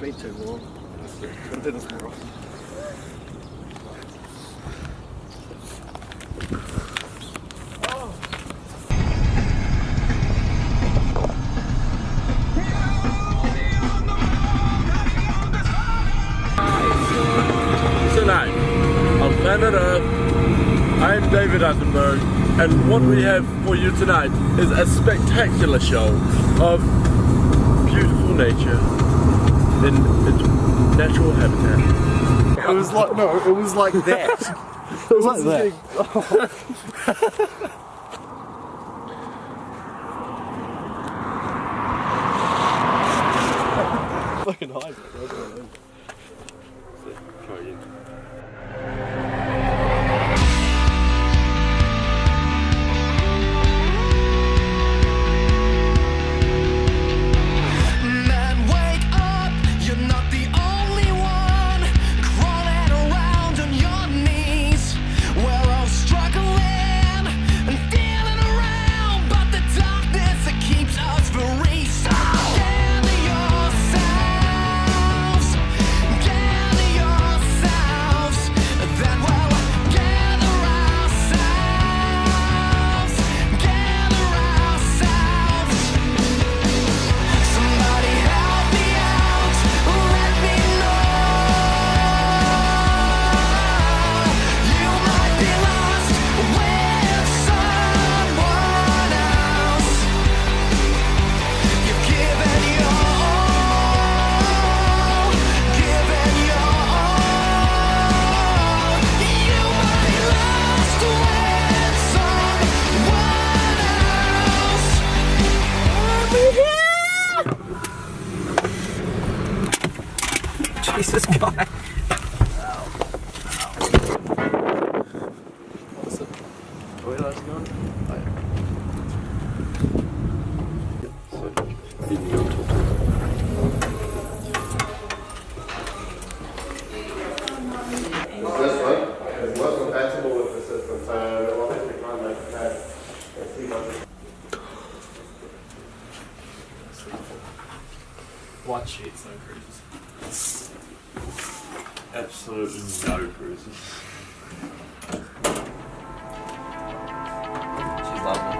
been too long. Gotta do this more often. Tonight, on planet Earth, I am David Attenborough, and what we have for you tonight is a spectacular show of beautiful nature in its natural habitat. It was like, no, it was like that. It was like that. Fucking hide it. Try again. Jesus God. What's it? Where are you going? This one is not compatible with the system, so we'll have to try and make that. Let's see what. White sheets, no cruises. Absolutely no cruises. She's lovely.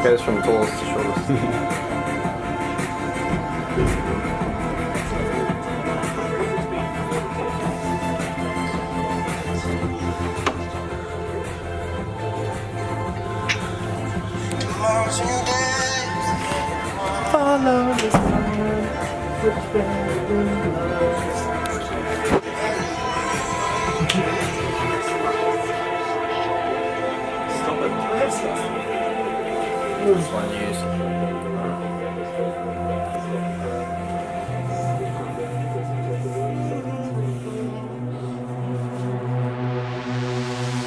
Goes from tallest to shortest. Follow this Stop it. This one used.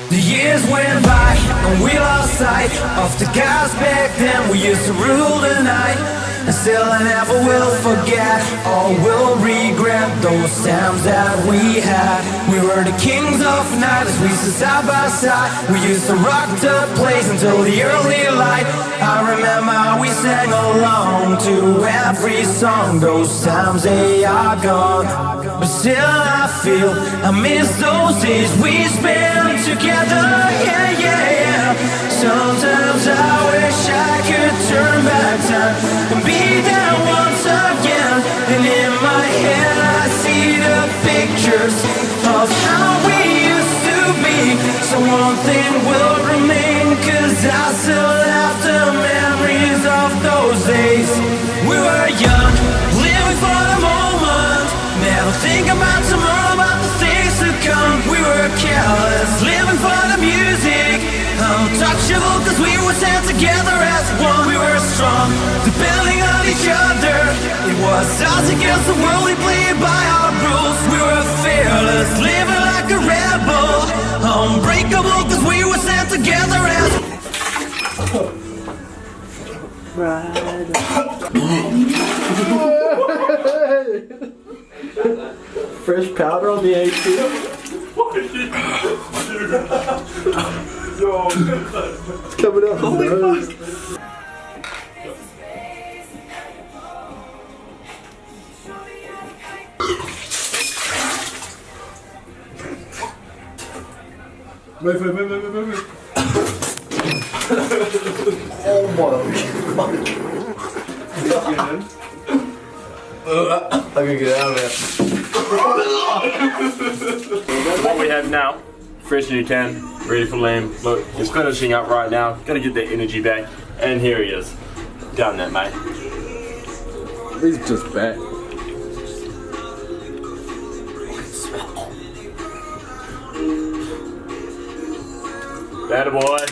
The years went by and we lost sight of the guys back then. We used to rule the night, and still I never will forget or will regret those times that we had. We were the kings of night as we stood side by side. We used to rock the place until the early light. I remember how we sang along to every song. Those times they are gone, but still I feel I miss those days we spent together. Yeah, yeah, yeah. Sometimes I wish I could turn back time and be there once again. And in my head I see the pictures of how we used to be. So one thing will remain, 'cause I still have the memories of those days. We were young, living for the moment, never think about tomorrow, about the things to come. We were careless, living for the music, untouchable 'cause we were sent together as one. We were strong, depending on each other. It was us against the world, we played by our rules. We were fearless, living like a rebel, unbreakable 'cause we were sent together as Fresh powder on the AC. It's coming out the nose. Move. Oh my god. I can get out of there. What we have now, fresh new can, ready for lamb. Look, he's finishing up right now. Gotta get that energy back. And here he is. Done that, mate. He's just back. That boy.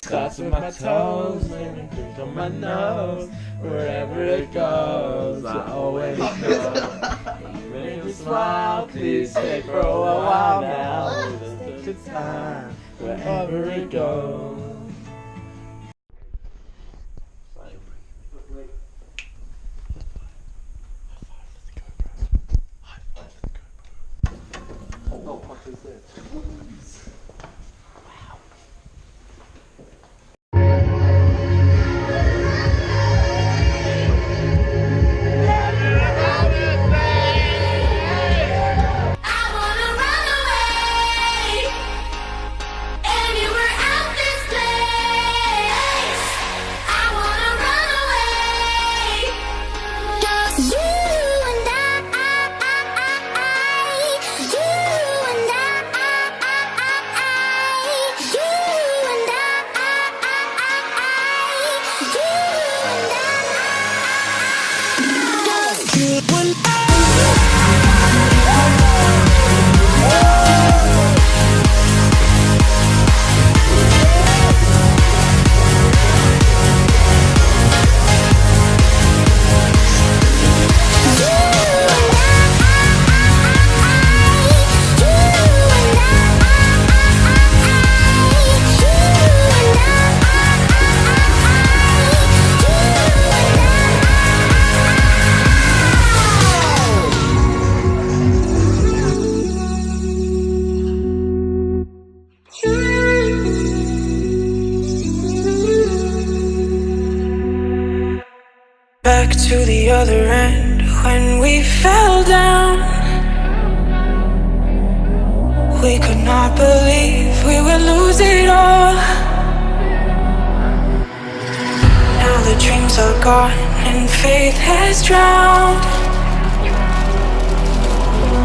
Starts with my toes, maybe drink on my nose. Wherever it goes, I always know. Make me smile, please stay for a while now. It's a good time, wherever it goes. Back to the other end when we fell down. We could not believe we would lose it all. Now the dreams are gone and faith has drowned.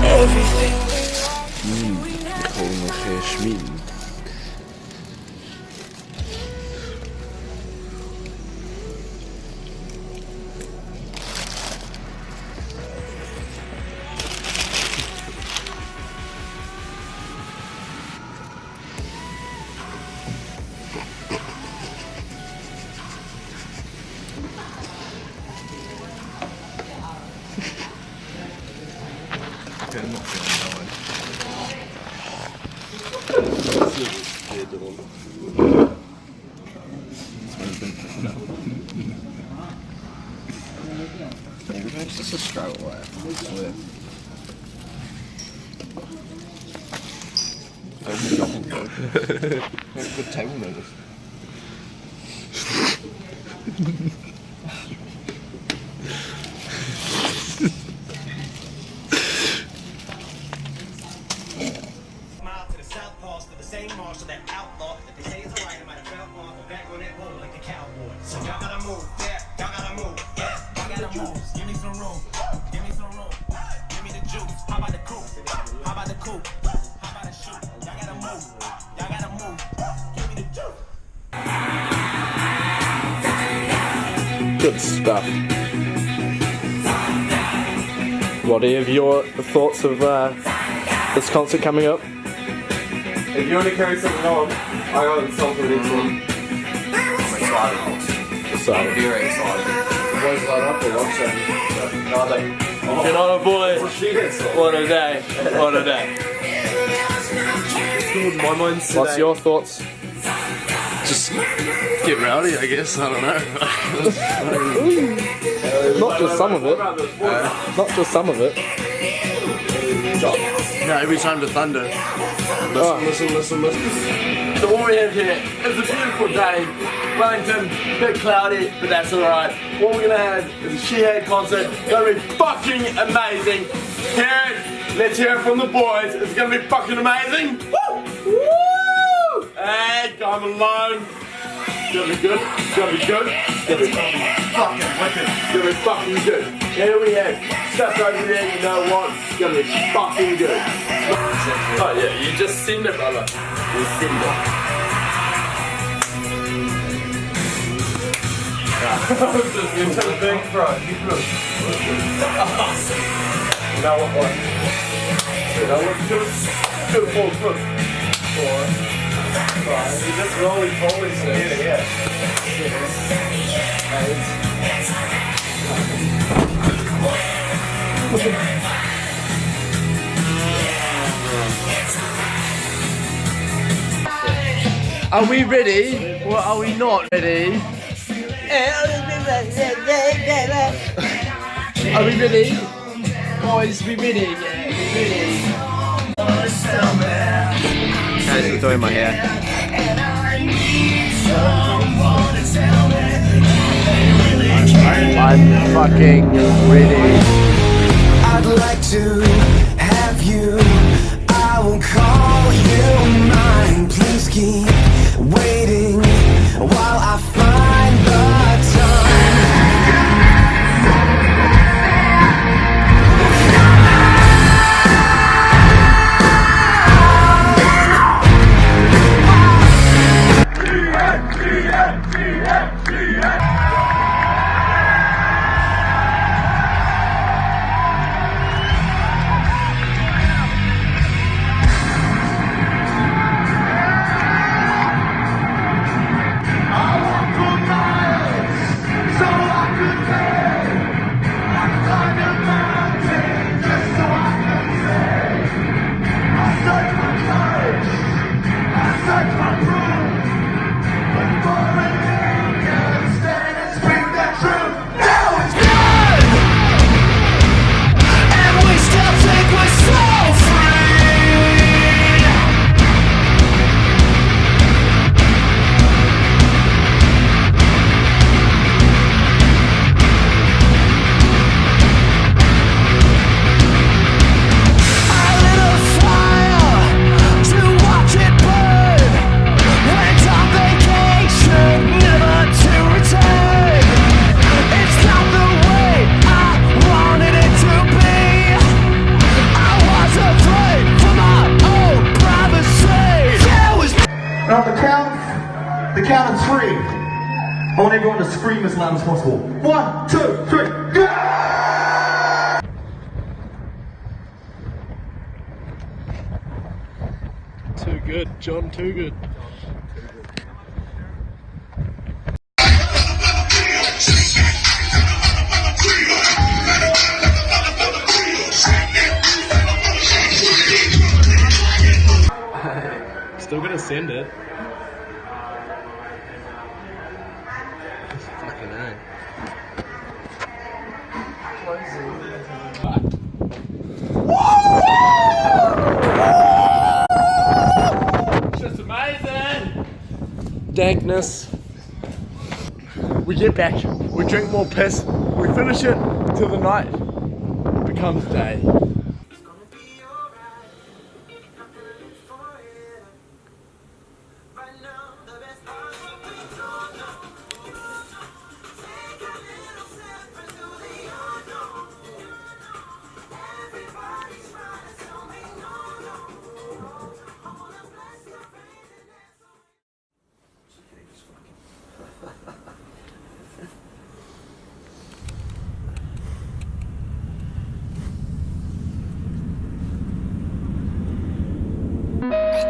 Everything we schmieden. It's just a struggle, right? Good table notice. Good stuff. What are your thoughts of this concert coming up? If you want to carry something on, I got something for the next one. I'm excited. Very excited. Boys light up or watch that? No, they. Good on a boy. What a day. What a day. emotional with my minds today. What's your thoughts? Just get rowdy, I guess. I don't know. Not just some of it. Not just some of it. No, every time the thunder. Listen. So what we have here is a beautiful day. Wellington, a bit cloudy, but that's alright. What we're gonna have is a SHIHAD concert. Gonna be fucking amazing. Herr, let's hear it from the boys. It's gonna be fucking amazing. Woo! Woo! Hey, I'm alone. It's gonna be good. It's gonna be good. It's gonna be fucking wicked. It's gonna be fucking good. Here we have stuff over there. You know what? It's gonna be fucking good. Oh yeah, you just send it, brother. You send it. Into the thing, bro. Now what? Now what? Two, 4 foot. 4, 5. You just rolling forward, so yeah. 6, 8. Are we ready? Or are we not ready? Are we ready? Boys, we ready? Yeah, we ready. Guys, I'm doing my hair. I'm fucking ready. I'd like to have you. I will call you mine. Please keep waiting while I find the time. The count of 3. I want everyone to scream as loud as possible. 1, 2, 3, go! Too good, John, too good. Still gonna send it. Fucking A. Just amazing! Dankness. We get back, we drink more piss, we finish it till the night becomes day.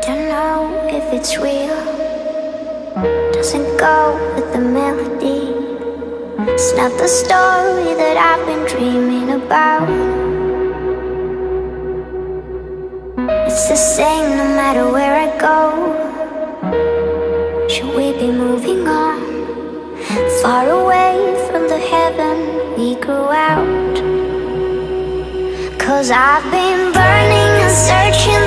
Don't know if it's real. Doesn't go with the melody. It's not the story that I've been dreaming about. It's the same no matter where I go. Should we be moving on, far away from the heaven we grew out? 'Cause I've been burning and searching